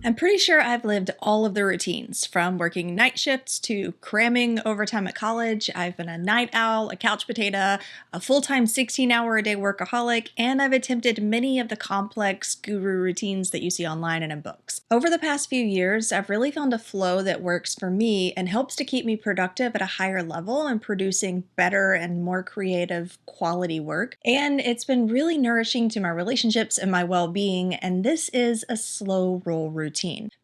I'm pretty sure I've lived all of the routines, from working night shifts to cramming overtime at college. I've been a night owl, a couch potato, a full-time 16-hour-a-day workaholic, and I've attempted many of the complex guru routines that you see online and in books. Over the past few years, I've really found a flow that works for me and helps to keep me productive at a higher level and producing better and more creative quality work. And it's been really nourishing to my relationships and my well-being, and this is a slow roll routine.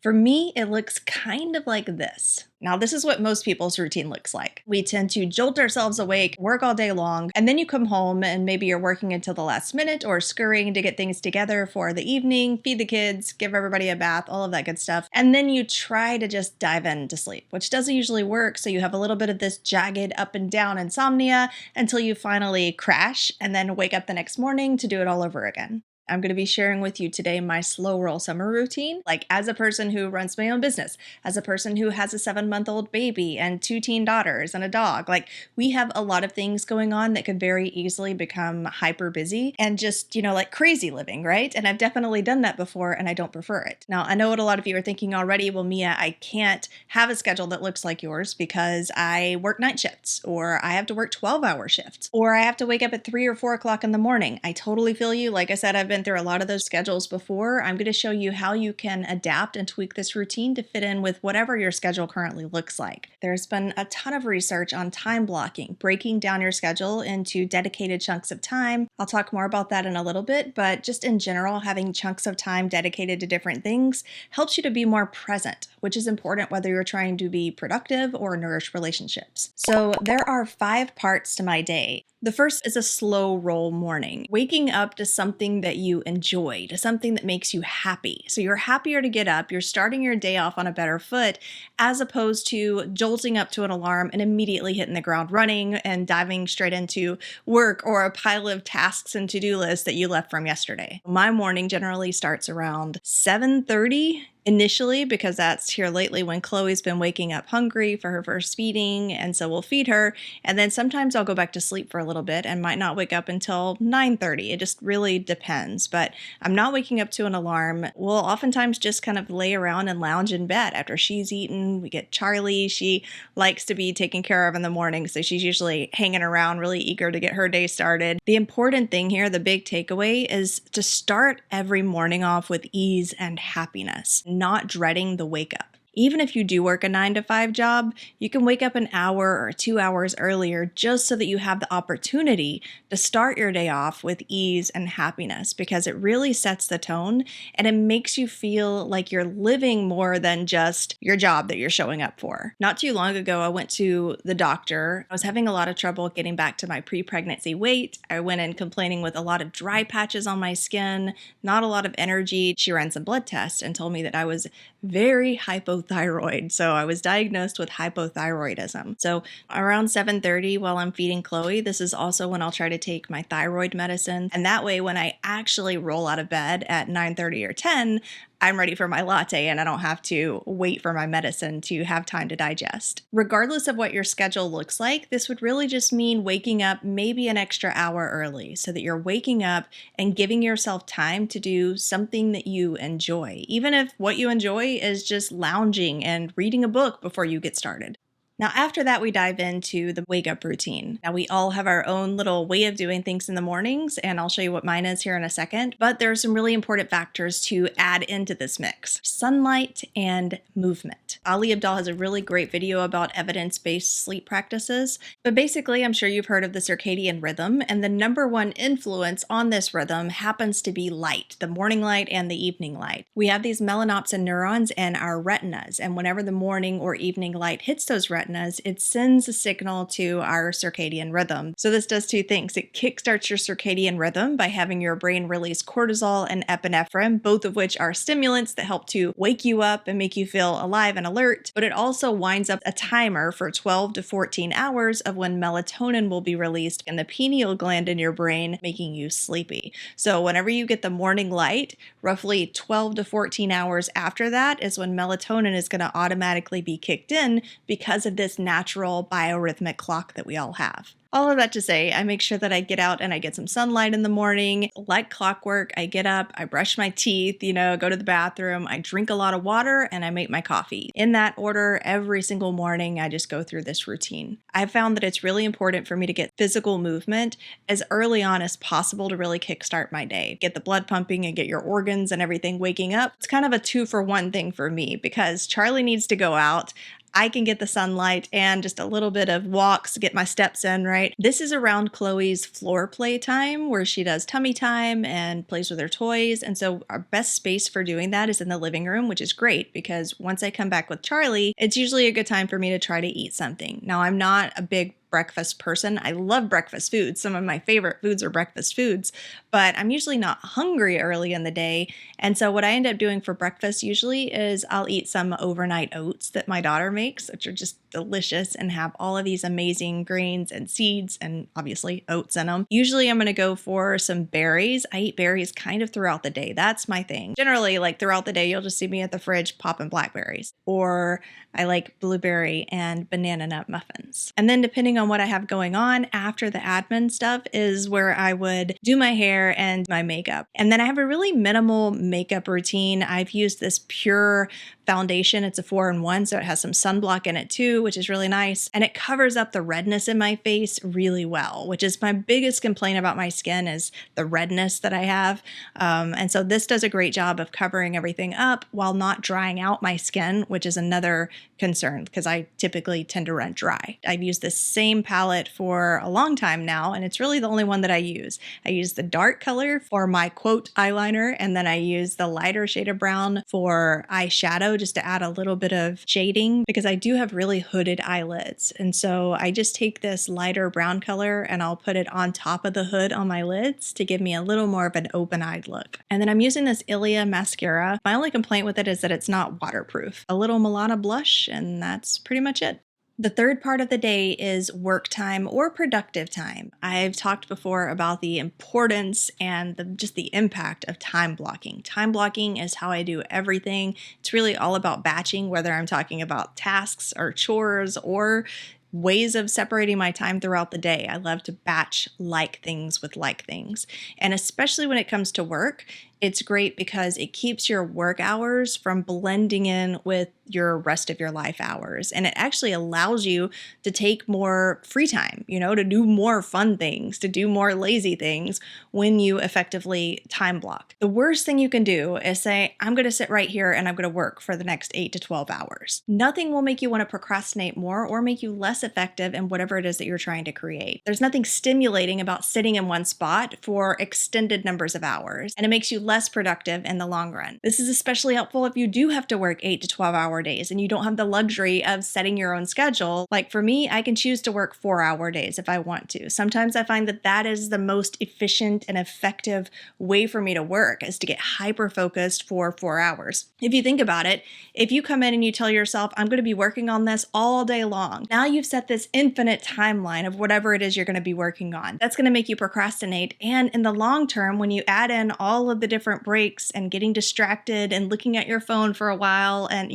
For me, it looks kind of like this. Now, this is what most people's routine looks like. We tend to jolt ourselves awake, work all day long, and then you come home and maybe you're working until the last minute or scurrying to get things together for the evening, feed the kids, give everybody a bath, all of that good stuff. And then you try to just dive into sleep, which doesn't usually work. So you have a little bit of this jagged up and down insomnia until you finally crash and then wake up the next morning to do it all over again. I'm going to be sharing with you today my slow roll summer routine. Like, as a person who runs my own business, as a person who has a 7-month-old baby and 2 teen daughters and a dog, like, we have a lot of things going on that could very easily become hyper busy and just, like crazy living, right? And I've definitely done that before and I don't prefer it. Now, I know what a lot of you are thinking already. Well, Mia, I can't have a schedule that looks like yours because I work night shifts, or I have to work 12-hour shifts, or I have to wake up at 3 or 4 o'clock in the morning. I totally feel you. Like I said, I've been through a lot of those schedules before. I'm going to show you how you can adapt and tweak this routine to fit in with whatever your schedule currently looks like. There's been a ton of research on time blocking, breaking down your schedule into dedicated chunks of time. I'll talk more about that in a little bit, but just in general, having chunks of time dedicated to different things helps you to be more present, which is important whether you're trying to be productive or nourish relationships. So there are 5 parts to my day. The first is a slow roll morning, waking up to something that you enjoy, to something that makes you happy. So you're happier to get up, you're starting your day off on a better foot, as opposed to jolting up to an alarm and immediately hitting the ground running and diving straight into work or a pile of tasks and to-do lists that you left from yesterday. My morning generally starts around 7:30. Initially, because that's here lately when Chloe's been waking up hungry for her first feeding, and so we'll feed her, and then sometimes I'll go back to sleep for a little bit and might not wake up until 9:30. It just really depends, but I'm not waking up to an alarm. We'll oftentimes just kind of lay around and lounge in bed after she's eaten. We get Charlie. She likes to be taken care of in the morning, so she's usually hanging around, really eager to get her day started. The important thing here, the big takeaway, is to start every morning off with ease and happiness, not dreading the wake up. Even if you do work a 9-to-5 job, you can wake up an hour or 2 hours earlier just so that you have the opportunity to start your day off with ease and happiness, because it really sets the tone and it makes you feel like you're living more than just your job that you're showing up for. Not too long ago, I went to the doctor. I was having a lot of trouble getting back to my pre-pregnancy weight. I went in complaining with a lot of dry patches on my skin, not a lot of energy. She ran some blood tests and told me that I was very hypothyroid. So I was diagnosed with hypothyroidism. So around 7:30 while I'm feeding Chloe, this is also when I'll try to take my thyroid medicine. And that way, when I actually roll out of bed at 9:30 or 10, I'm ready for my latte and I don't have to wait for my medicine to have time to digest. Regardless of what your schedule looks like, this would really just mean waking up maybe an extra hour early so that you're waking up and giving yourself time to do something that you enjoy, even if what you enjoy is just lounging and reading a book before you get started. Now, after that, we dive into the wake up routine. Now, we all have our own little way of doing things in the mornings, and I'll show you what mine is here in a second. But there are some really important factors to add into this mix: sunlight and movement. Ali Abdaal has a really great video about evidence-based sleep practices. But basically, I'm sure you've heard of the circadian rhythm, and the number one influence on this rhythm happens to be light, the morning light and the evening light. We have these melanopsin neurons in our retinas, and whenever the morning or evening light hits those retinas, it sends a signal to our circadian rhythm. So this does 2 things. It kickstarts your circadian rhythm by having your brain release cortisol and epinephrine, both of which are stimulants that help to wake you up and make you feel alive and alert. But it also winds up a timer for 12 to 14 hours of when melatonin will be released in the pineal gland in your brain, making you sleepy. So whenever you get the morning light, roughly 12 to 14 hours after that is when melatonin is going to automatically be kicked in because of this natural biorhythmic clock that we all have. All of that to say, I make sure that I get out and I get some sunlight in the morning. Like clockwork, I get up, I brush my teeth, go to the bathroom, I drink a lot of water, and I make my coffee. In that order, every single morning, I just go through this routine. I've found that it's really important for me to get physical movement as early on as possible to really kickstart my day. Get the blood pumping and get your organs and everything waking up. It's kind of a 2-for-1 thing for me because Charlie needs to go out. I can get the sunlight and just a little bit of walks, get my steps in, right? This is around Chloe's floor play time where she does tummy time and plays with her toys. And so our best space for doing that is in the living room, which is great because once I come back with Charlie, it's usually a good time for me to try to eat something. Now, I'm not a big breakfast person. I love breakfast foods. Some of my favorite foods are breakfast foods, but I'm usually not hungry early in the day. And so what I end up doing for breakfast usually is I'll eat some overnight oats that my daughter makes, which are just delicious and have all of these amazing grains and seeds and obviously oats in them. Usually I'm going to go for some berries. I eat berries kind of throughout the day. That's my thing. Generally, like throughout the day, you'll just see me at the fridge popping blackberries, or I like blueberry and banana nut muffins. And then depending on what I have going on after the admin stuff is where I would do my hair and my makeup. And then I have a really minimal makeup routine. I've used this pure foundation. It's a 4-in-1, so it has some sunblock in it too, which is really nice. And it covers up the redness in my face really well, which is my biggest complaint about my skin is the redness that I have. And so this does a great job of covering everything up while not drying out my skin, which is another concern because I typically tend to run dry. I've used this same palette for a long time now, and it's really the only one that I use. I use the dark color for my quote eyeliner, and then I use the lighter shade of brown for eyeshadow just to add a little bit of shading because I do have really hooded eyelids. And so I just take this lighter brown color and I'll put it on top of the hood on my lids to give me a little more of an open-eyed look. And then I'm using this Ilia mascara. My only complaint with it is that it's not waterproof. A little Milana blush, and that's pretty much it. The third part of the day is work time or productive time. I've talked before about the importance and just the impact of time blocking. Time blocking is how I do everything. It's really all about batching, whether I'm talking about tasks or chores or ways of separating my time throughout the day. I love to batch like things with like things. And especially when it comes to work, it's great because it keeps your work hours from blending in with your rest of your life hours. And it actually allows you to take more free time, to do more fun things, to do more lazy things when you effectively time block. The worst thing you can do is say, I'm going to sit right here and I'm going to work for the next 8 to 12 hours. Nothing will make you want to procrastinate more or make you less effective in whatever it is that you're trying to create. There's nothing stimulating about sitting in one spot for extended numbers of hours, and it makes you less productive in the long run. This is especially helpful if you do have to work 8 to 12 hour days and you don't have the luxury of setting your own schedule. Like for me, I can choose to work 4-hour days if I want to. Sometimes I find that that is the most efficient and effective way for me to work is to get hyper focused for 4 hours. If you think about it, if you come in and you tell yourself, I'm going to be working on this all day long, now you've set this infinite timeline of whatever it is you're going to be working on. That's going to make you procrastinate. And in the long term, when you add in all of the different breaks and getting distracted and looking at your phone for a while and,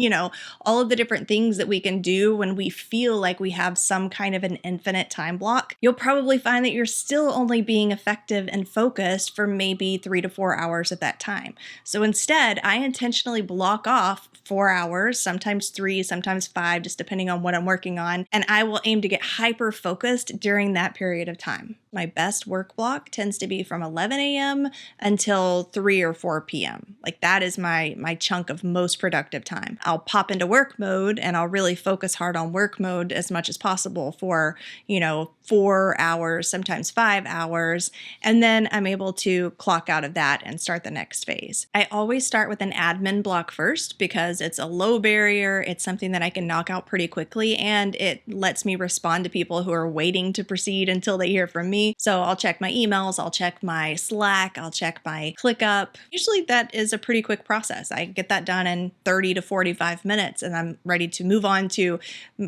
all of the different things that we can do when we feel like we have some kind of an infinite time block, you'll probably find that you're still only being effective and focused for maybe 3 to 4 hours at that time. So instead, I intentionally block off 4 hours, sometimes 3, sometimes 5, just depending on what I'm working on. And I will aim to get hyper focused during that period of time. My best work block tends to be from 11 a.m. until 3 or 4 p.m. Like that is my chunk of most productive time. I'll pop into work mode and I'll really focus hard on work mode as much as possible for, 4 hours, sometimes 5 hours. And then I'm able to clock out of that and start the next phase. I always start with an admin block first because it's a low barrier. It's something that I can knock out pretty quickly and it lets me respond to people who are waiting to proceed until they hear from me. So I'll check my emails, I'll check my Slack, I'll check my ClickUp, up. Usually that is a pretty quick process. I get that done in 30 to 45 minutes and I'm ready to move on to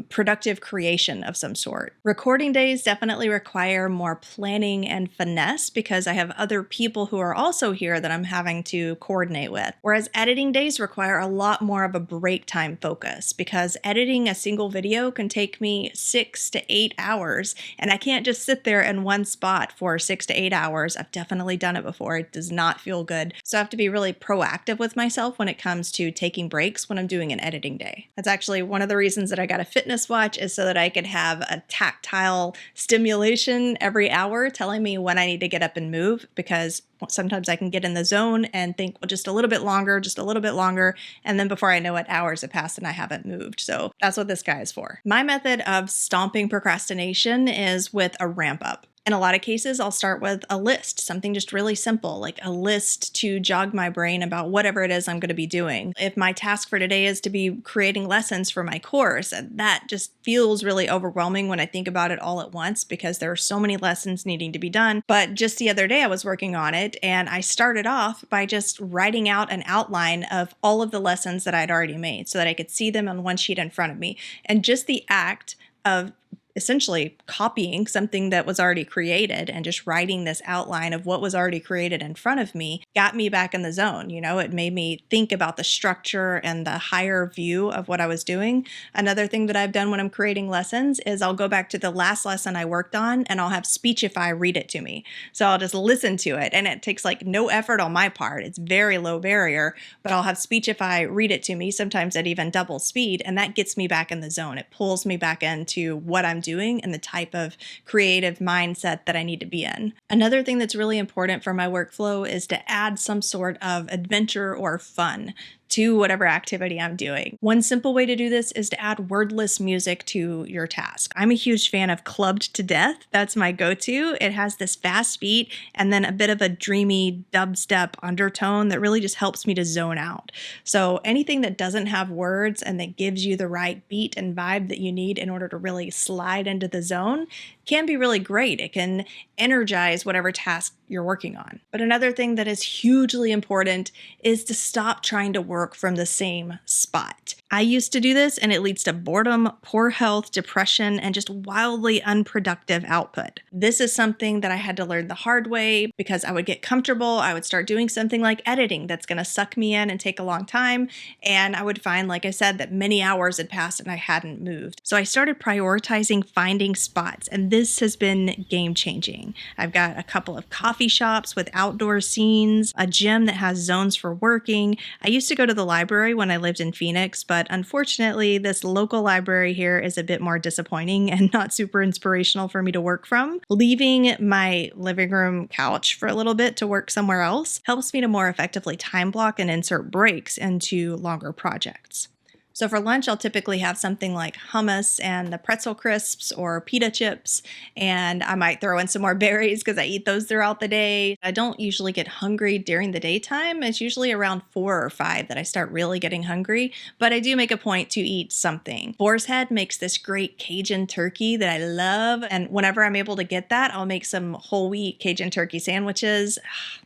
productive creation of some sort. Recording days definitely require more planning and finesse because I have other people who are also here that I'm having to coordinate with. Whereas editing days require a lot more of a break time focus because editing a single video can take me 6 to 8 hours and I can't just sit there in one spot for 6 to 8 hours. I've definitely done it before. It does not feel good. So I have to be really proactive with myself when it comes to taking breaks when I'm doing an editing day. That's actually one of the reasons that I got a fitness watch is so that I could have a tactile stimulation every hour telling me when I need to get up and move because sometimes I can get in the zone and think, well, just a little bit longer, and then before I know it, hours have passed and I haven't moved. So that's what this guy is for. My method of stomping procrastination is with a ramp up. In a lot of cases, I'll start with a list, something just really simple, like a list to jog my brain about whatever it is I'm going to be doing. If my task for today is to be creating lessons for my course, that just feels really overwhelming when I think about it all at once because there are so many lessons needing to be done. But just the other day, I was working on it and I started off by just writing out an outline of all of the lessons that I'd already made so that I could see them on one sheet in front of me. And just the act of essentially copying something that was already created and just writing this outline of what was already created in front of me got me back in the zone. You know, it made me think about the structure and the higher view of what I was doing. Another thing that I've done when I'm creating lessons is I'll go back to the last lesson I worked on and I'll have Speechify read it to me. So I'll just listen to it and it takes like no effort on my part. It's very low barrier, but I'll have Speechify read it to me, sometimes at even double speed, and that gets me back in the zone. It pulls me back into what I'm doing and the type of creative mindset that I need to be in. Another thing that's really important for my workflow is to add some sort of adventure or fun to whatever activity I'm doing. One simple way to do this is to add wordless music to your task. I'm a huge fan of Clubbed to Death. That's my go-to. It has this fast beat and then a bit of a dreamy dubstep undertone that really just helps me to zone out. So anything that doesn't have words and that gives you the right beat and vibe that you need in order to really slide into the zone can be really great. It can energize whatever task you're working on. But another thing that is hugely important is to stop trying to work from the same spot. I used to do this and it leads to boredom, poor health, depression, and just wildly unproductive output. This is something that I had to learn the hard way because I would get comfortable. I would start doing something like editing that's going to suck me in and take a long time. And I would find, like I said, that many hours had passed and I hadn't moved. So I started prioritizing finding spots, and this has been game changing. I've got a couple of coffee shops with outdoor scenes, a gym that has zones for working. I used to go to the library when I lived in Phoenix, but unfortunately, this local library here is a bit more disappointing and not super inspirational for me to work from. Leaving my living room couch for a little bit to work somewhere else helps me to more effectively time block and insert breaks into longer projects. So for lunch, I'll typically have something like hummus and the pretzel crisps or pita chips, and I might throw in some more berries because I eat those throughout the day. I don't usually get hungry during the daytime. It's usually around 4 or 5 that I start really getting hungry, but I do make a point to eat something. Boar's Head makes this great Cajun turkey that I love, and whenever I'm able to get that, I'll make some whole wheat Cajun turkey sandwiches.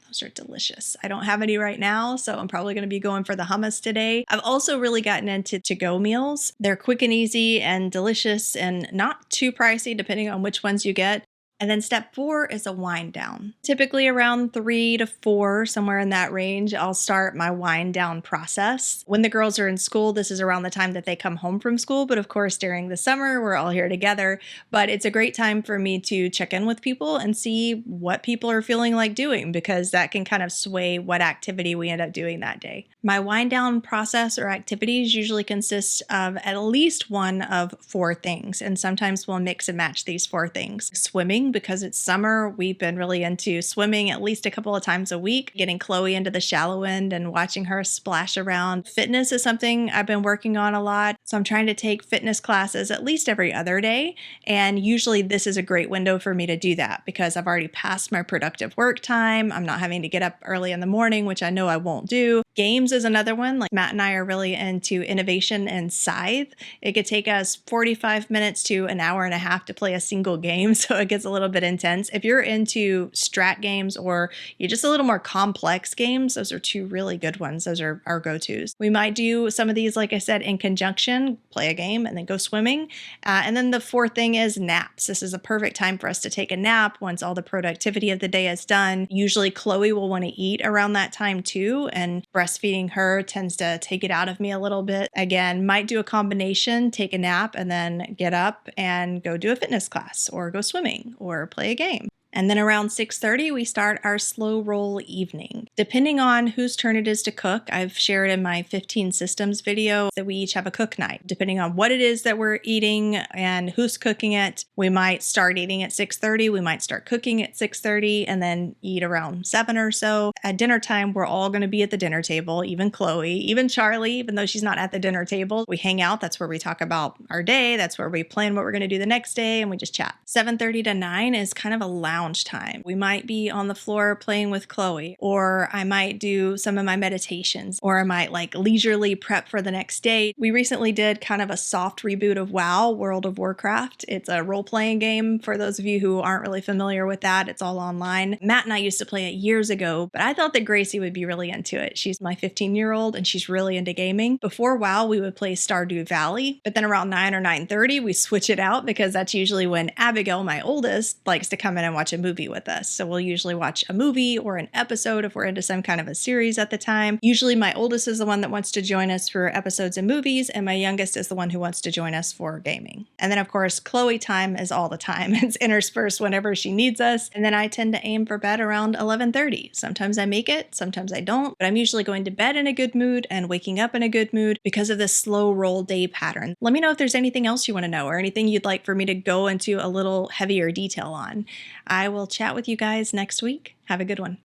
Those are delicious. I don't have any right now, so I'm probably going to be going for the hummus today. I've also really gotten into to-go meals. They're quick and easy and delicious and not too pricey depending on which ones you get. And then step 4 is a wind down. Typically around 3 to 4, somewhere in that range, I'll start my wind down process. When the girls are in school, this is around the time that they come home from school. But of course, during the summer, we're all here together. But it's a great time for me to check in with people and see what people are feeling like doing, because that can kind of sway what activity we end up doing that day. My wind down process or activities usually consist of at least one of 4 things. And sometimes we'll mix and match these 4 things. Swimming, because it's summer, we've been really into swimming at least a couple of times a week, getting Chloe into the shallow end and watching her splash around. Fitness is something I've been working on a lot. So I'm trying to take fitness classes at least every other day. And usually this is a great window for me to do that because I've already passed my productive work time. I'm not having to get up early in the morning, which I know I won't do. Games is another one. Like Matt and I are really into innovation and Scythe. It could take us 45 minutes to an hour and a half to play a single game. So it gets a little bit intense. If you're into strat games or you're just a little more complex games, those are two really good ones. Those are our go-tos. We might do some of these, like I said, in conjunction, play a game and then go swimming. And then the fourth thing is naps. This is a perfect time for us to take a nap once all the productivity of the day is done. Usually Chloe will want to eat around that time too, and breastfeeding her tends to take it out of me a little bit. Again, might do a combination, take a nap and then get up and go do a fitness class or go swimming or play a game. And then around 6:30, we start our slow roll evening. Depending on whose turn it is to cook, I've shared in my 15 systems video that we each have a cook night. Depending on what it is that we're eating and who's cooking it, we might start eating at 6:30, we might start cooking at 6:30, and then eat around 7 or so. At dinner time, we're all going to be at the dinner table, even Chloe, even Charlie, even though she's not at the dinner table. We hang out. That's where we talk about our day. That's where we plan what we're going to do the next day, and we just chat. 7:30 to 9 is kind of a lounge time. We might be on the floor playing with Chloe, or I might do some of my meditations, or I might like leisurely prep for the next day. We recently did kind of a soft reboot of WoW, World of Warcraft. It's a role-playing game for those of you who aren't really familiar with that. It's all online. Matt and I used to play it years ago, but I thought that Gracie would be really into it. She's my 15-year-old and she's really into gaming. Before WoW, we would play Stardew Valley, but then around 9 or 9:30, we switch it out because that's usually when Abigail, my oldest, likes to come in and watch a movie with us. So we'll usually watch a movie or an episode if we're into some kind of a series at the time. Usually my oldest is the one that wants to join us for episodes and movies, and my youngest is the one who wants to join us for gaming. And then of course, Chloe time is all the time. It's interspersed whenever she needs us. And then I tend to aim for bed around 11:30. Sometimes I make it, sometimes I don't, but I'm usually going to bed in a good mood and waking up in a good mood because of this slow roll day pattern. Let me know if there's anything else you want to know or anything you'd like for me to go into a little heavier detail on. I will chat with you guys next week. Have a good one.